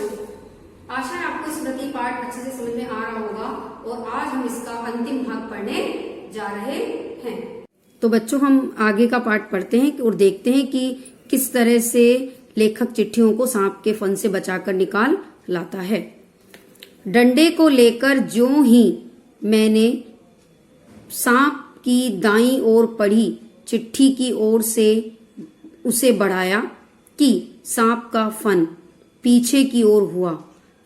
बच्चों, आशा है आपको स्मृति पाठ अच्छे से समझ में आ रहा होगा और आज हम इसका अंतिम भाग पढ़ने जा रहे हैं। तो बच्चों हम आगे का पाठ पढ़ते हैं और देखते हैं कि किस तरह से लेखक चिट्ठियों को सांप के फन से बचाकर निकाल लाता है। डंडे को लेकर ज्यों ही मैंने सांप की दाईं ओर पढ़ी, चिट्ठी की ओर से उसे बढ़ाया कि सांप का फन पीछे की ओर हुआ,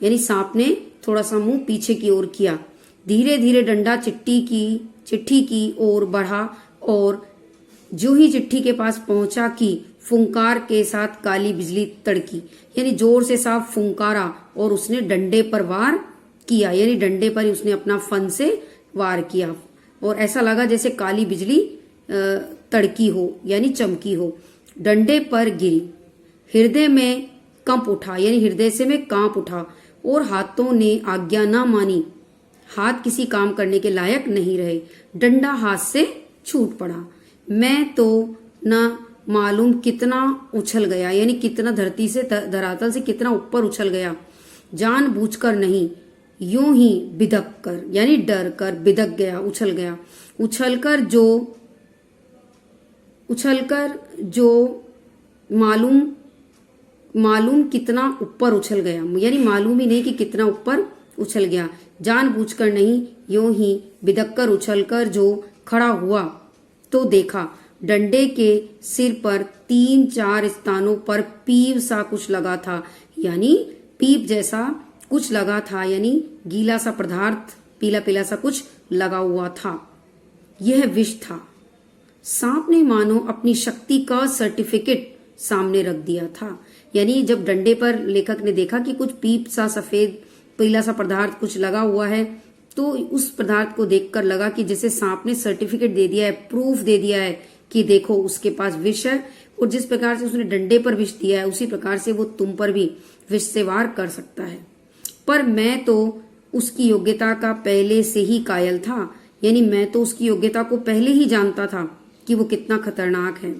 यानी सांप ने थोड़ा सा मुंह पीछे की ओर किया। धीरे धीरे डंडा चिट्ठी की ओर बढ़ा और जो ही चिट्ठी के पास पहुंचा कि फुंकार के साथ काली बिजली तड़की, यानी जोर से सांप फुंकारा और उसने डंडे पर वार किया, यानी डंडे पर ही उसने अपना फन से वार किया और ऐसा लगा जैसे काली बिजली तड़की हो यानी चमकी हो। डंडे पर गिरी, हृदय में कंप उठा, यानी हृदय से मैं कांप उठा और हाथों ने आज्ञा न मानी, हाथ किसी काम करने के लायक नहीं रहे। डंडा हाथ से छूट पड़ा। मैं तो न मालूम कितना उछल गया, यानी कितना धरती से धरातल से कितना ऊपर उछल गया, जानबूझकर नहीं, यूं ही बिदक कर, यानी डर कर बिदक गया, उछल गया। उछलकर जो मालूम कितना ऊपर उछल गया, यानी मालूम ही नहीं कि कितना ऊपर उछल गया। जानबूझकर नहीं, यूं ही बिदककर उछलकर जो खड़ा हुआ तो देखा डंडे के सिर पर 3-4 स्थानों पर पीप सा कुछ लगा था, यानी पीप जैसा कुछ लगा था, यानी गीला सा पदार्थ पीला पीला सा कुछ लगा हुआ था। यह विष था। सांप ने मानो अपनी शक्ति का सर्टिफिकेट सामने रख दिया था, यानी जब डंडे पर लेखक ने देखा कि कुछ पीप सा सफेद पीला सा पदार्थ कुछ लगा हुआ है, तो उस पदार्थ को देखकर लगा कि जैसे सांप ने सर्टिफिकेट दे दिया है, प्रूफ दे दिया है कि देखो उसके पास विष है और जिस प्रकार से उसने डंडे पर विष दिया है उसी प्रकार से वो तुम पर भी विष से वार कर सकता है। पर मैं तो उसकी योग्यता का पहले से ही कायल था, यानी मैं तो उसकी योग्यता को पहले ही जानता था कि वो कितना खतरनाक है।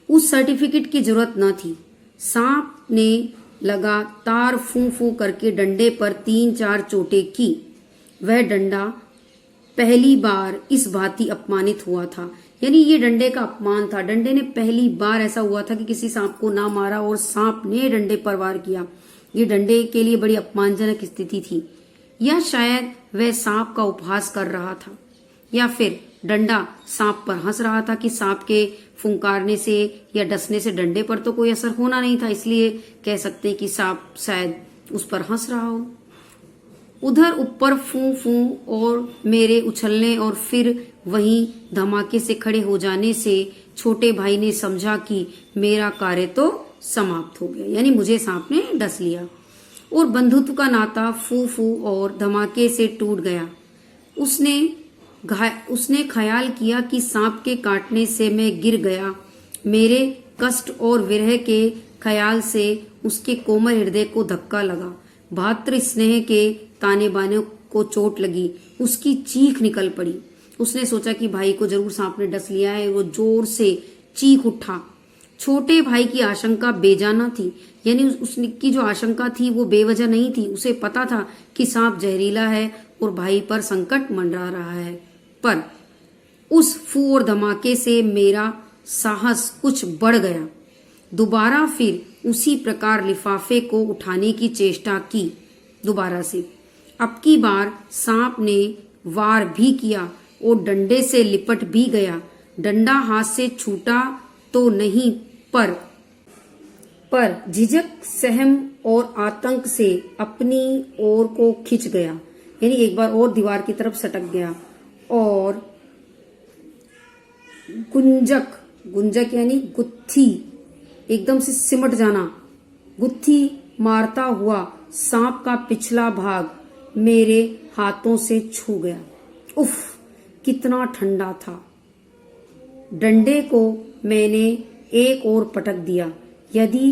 उस सर्टिफिकेट की जरूरत न थी। सांप ने लगातार फू फू करके डंडे पर 3-4 चोटें की। वह डंडा पहली बार इस भांति अपमानित हुआ था, यानी ये डंडे का अपमान था। डंडे ने पहली बार ऐसा हुआ था कि किसी सांप को ना मारा और सांप ने डंडे पर वार किया। ये डंडे के लिए बड़ी अपमानजनक स्थिति थी। या शायद वह सांप का उपहास कर रहा था, या फिर डंडा सांप पर हंस रहा था कि सांप के फुंकारने से या डसने से डंडे पर तो कोई असर होना नहीं था, इसलिए कह सकते हैं कि सांप शायद उस पर हंस रहा हो। उधर ऊपर फू फू और मेरे उछलने और फिर वहीं धमाके से खड़े हो जाने से छोटे भाई ने समझा कि मेरा कार्य तो समाप्त हो गया, यानी मुझे सांप ने डस लिया और बंधुत्व का नाता फू फू और धमाके से टूट गया। उसने ख्याल किया कि सांप के काटने से मैं गिर गया। मेरे कष्ट और विरह के ख्याल से उसके कोमल हृदय को धक्का लगा। भातृ स्नेह के ताने बाने को चोट लगी। उसकी चीख निकल पड़ी। उसने सोचा कि भाई को जरूर सांप ने डस लिया है। वो जोर से चीख उठा। छोटे भाई की आशंका बेजाना थी, यानी उसकी जो आशंका थी वो बेवजह नहीं थी। उसे पता था कि सांप जहरीला है और भाई पर संकट मंडरा रहा है। पर उस फू और धमाके से मेरा साहस कुछ बढ़ गया। दोबारा फिर उसी प्रकार लिफाफे को उठाने की चेष्टा की दोबारा से। अब की बार सांप ने वार भी किया और डंडे से लिपट भी गया। डंडा हाथ से छूटा तो नहीं, पर झिझक, सहम और आतंक से अपनी ओर को खिंच गया, यानी एक बार और दीवार की तरफ सटक गया और गुंजक यानी गुत्थी, एकदम से सिमट जाना, गुत्थी मारता हुआ सांप का पिछला भाग मेरे हाथों से छू गया। उफ, कितना ठंडा था। डंडे को मैंने एक ओर पटक दिया। यदि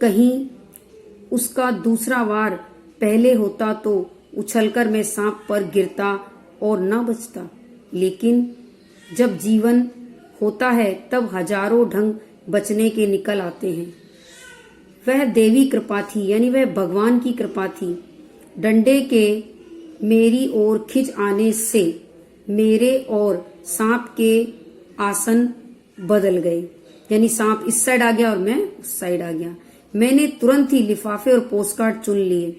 कहीं उसका दूसरा वार पहले होता तो उछलकर मैं सांप पर गिरता और न बचता। लेकिन जब जीवन होता है तब हजारों ढंग बचने के निकल आते हैं। वह देवी कृपा थी, यानी वह भगवान की कृपा थी। डंडे के मेरी ओर खिंच आने से मेरे और सांप के आसन बदल गए, यानी सांप इस साइड आ गया और मैं उस साइड आ गया। मैंने तुरंत ही लिफाफे और पोस्टकार्ड चुन लिए,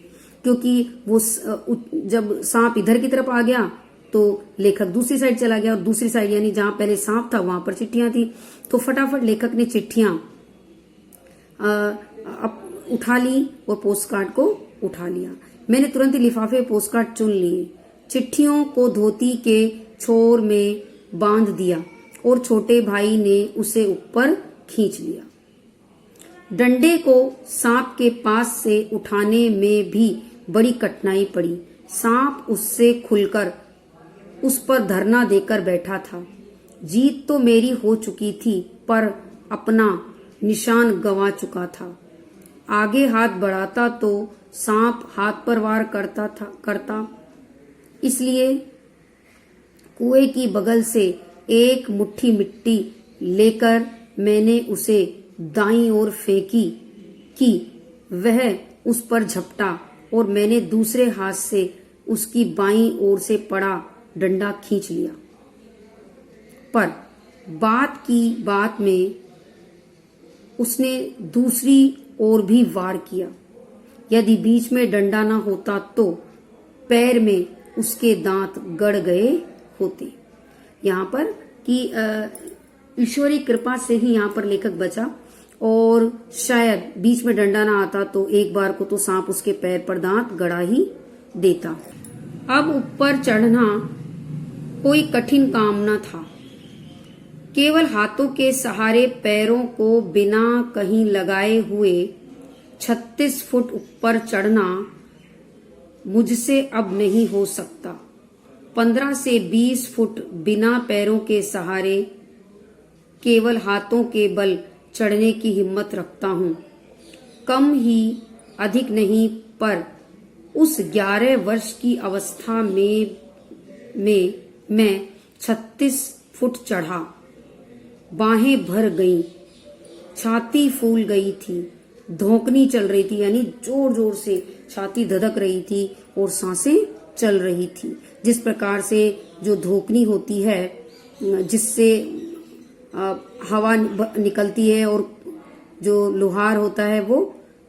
क्योंकि वो जब सांप इधर की तरफ आ गया तो लेखक दूसरी साइड चला गया, और दूसरी साइड यानी जहां पहले सांप था वहां पर चिट्ठियां थी। तो फटाफट लेखक ने चिट्ठियां उठा ली और पोस्टकार्ड को उठा लिया। मैंने तुरंत ही लिफाफे पोस्टकार्ड चुन लिए, चिट्ठियों को धोती के छोर में बांध दिया और छोटे भाई ने उसे ऊपर खींच लिया। डंडे को सांप के पास से उठाने में भी बड़ी कठिनाई पड़ी। सांप उससे खुलकर उस पर धरना देकर बैठा था। जीत तो मेरी हो चुकी थी, पर अपना निशान गंवा चुका था। आगे हाथ बढ़ाता तो सांप हाथ पर वार करता। इसलिए कुएं की बगल से एक मुट्ठी मिट्टी लेकर मैंने उसे दाईं ओर फेंकी कि वह उस पर झपटा, और मैंने दूसरे हाथ से उसकी बाईं ओर से पड़ा डंडा खींच लिया। पर बात की बात में उसने दूसरी ओर भी वार किया। यदि बीच में डंडा न होता तो पैर में उसके दांत गड़ गए होते। यहाँ पर कि ईश्वरी कृपा से ही यहाँ पर लेखक बचा, और शायद बीच में डंडा ना आता तो एक बार को तो सांप उसके पैर पर दांत गड़ा ही देता। अब ऊपर चढ़ना कोई कठिन काम न था। केवल हाथों के सहारे पैरों को बिना कहीं लगाए हुए 36 फुट ऊपर चढ़ना मुझसे अब नहीं हो सकता। 15 से 20 फुट बिना पैरों के सहारे केवल हाथों के बल चढ़ने की हिम्मत रखता हूँ। कम ही अधिक नहीं, पर उस 11 वर्ष की अवस्था में मैं 36 फुट चढ़ा। बाहें भर गईं, छाती फूल गई थी, धोंकनी चल रही थी, यानी जोर जोर से छाती धधक रही थी और सांसें चल रही थी। जिस प्रकार से जो धोंकनी होती है, जिससे हवा निकलती है, और जो लोहार होता है वो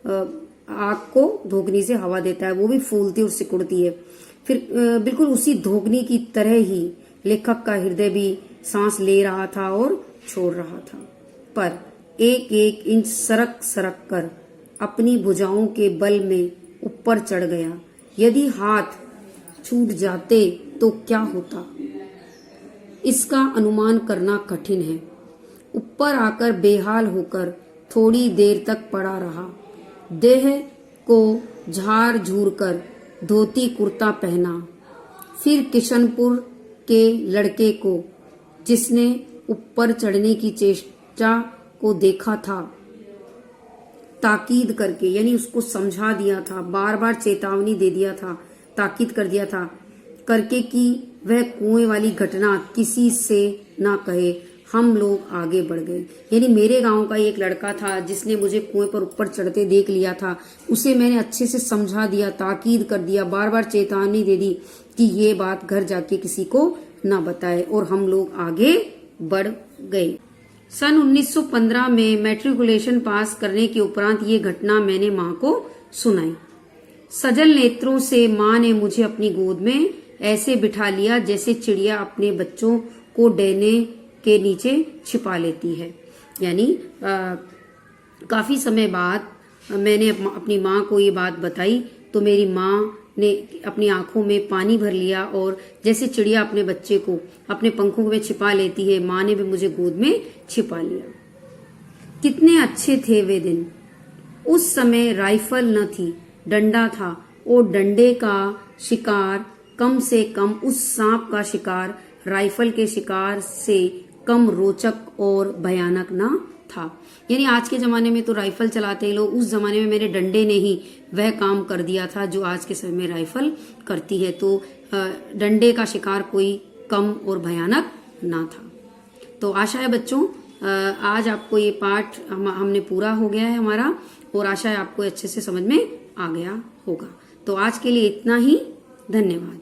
आग को धोकनी से हवा देता है, वो भी फूलती और सिकुड़ती है। फिर बिल्कुल उसी धोकनी की तरह ही लेखक का हृदय भी सांस ले रहा था और छोड़ रहा था, पर एक एक इंच सरक सरक कर अपनी भुजाओं के बल में ऊपर चढ़ गया। यदि हाथ छूट जाते तो क्या होता, इसका अनुमान करना कठिन है। ऊपर आकर बेहाल होकर थोड़ी देर तक पड़ा रहा। देह को झाड़ झूर कर धोती कुर्ता पहना। फिर किशनपुर के लड़के को, जिसने ऊपर चढ़ने की चेष्टा को देखा था, ताकीद करके, यानी उसको समझा दिया था, बार बार चेतावनी दे दिया था, ताकीद कर दिया था करके कि वह कुएं वाली घटना किसी से ना कहे। हम लोग आगे बढ़ गए। यानी मेरे गांव का एक लड़का था जिसने मुझे कुएं पर ऊपर चढ़ते देख लिया था, उसे मैंने अच्छे से समझा दिया, ताकीद कर दिया, बार बार चेतावनी दे दी कि ये बात घर जाके किसी को ना बताए, और हम लोग आगे बढ़ गए। सन 1915 में मैट्रिकुलेशन पास करने के उपरांत ये घटना मैंने माँ को सुनाई। सजल नेत्रों से माँ ने मुझे अपनी गोद में ऐसे बिठा लिया जैसे चिड़िया अपने बच्चों को डैने के नीचे छिपा लेती है। यानी काफी समय बाद मैंने अपनी माँ को ये बात बताई तो मेरी माँ ने अपनी आंखों में पानी भर लिया, और जैसे चिड़िया अपने बच्चे को अपने पंखों में छिपा लेती है, माँ ने भी मुझे गोद में छिपा लिया। कितने अच्छे थे वे दिन। उस समय राइफल न थी, डंडा था, और डंडे का शिकार कम से कम उस सांप का शिकार राइफल के शिकार से कम रोचक और भयानक न था। यानी आज के जमाने में तो राइफल चलाते हैं लोग, उस जमाने में मेरे डंडे ने ही वह काम कर दिया था जो आज के समय में राइफल करती है। तो डंडे का शिकार कोई कम और भयानक ना था। तो आशा है बच्चों आज आपको ये पाठ हमने पूरा हो गया है हमारा, और आशा है आपको अच्छे से समझ में आ गया होगा। तो आज के लिए इतना ही। धन्यवाद।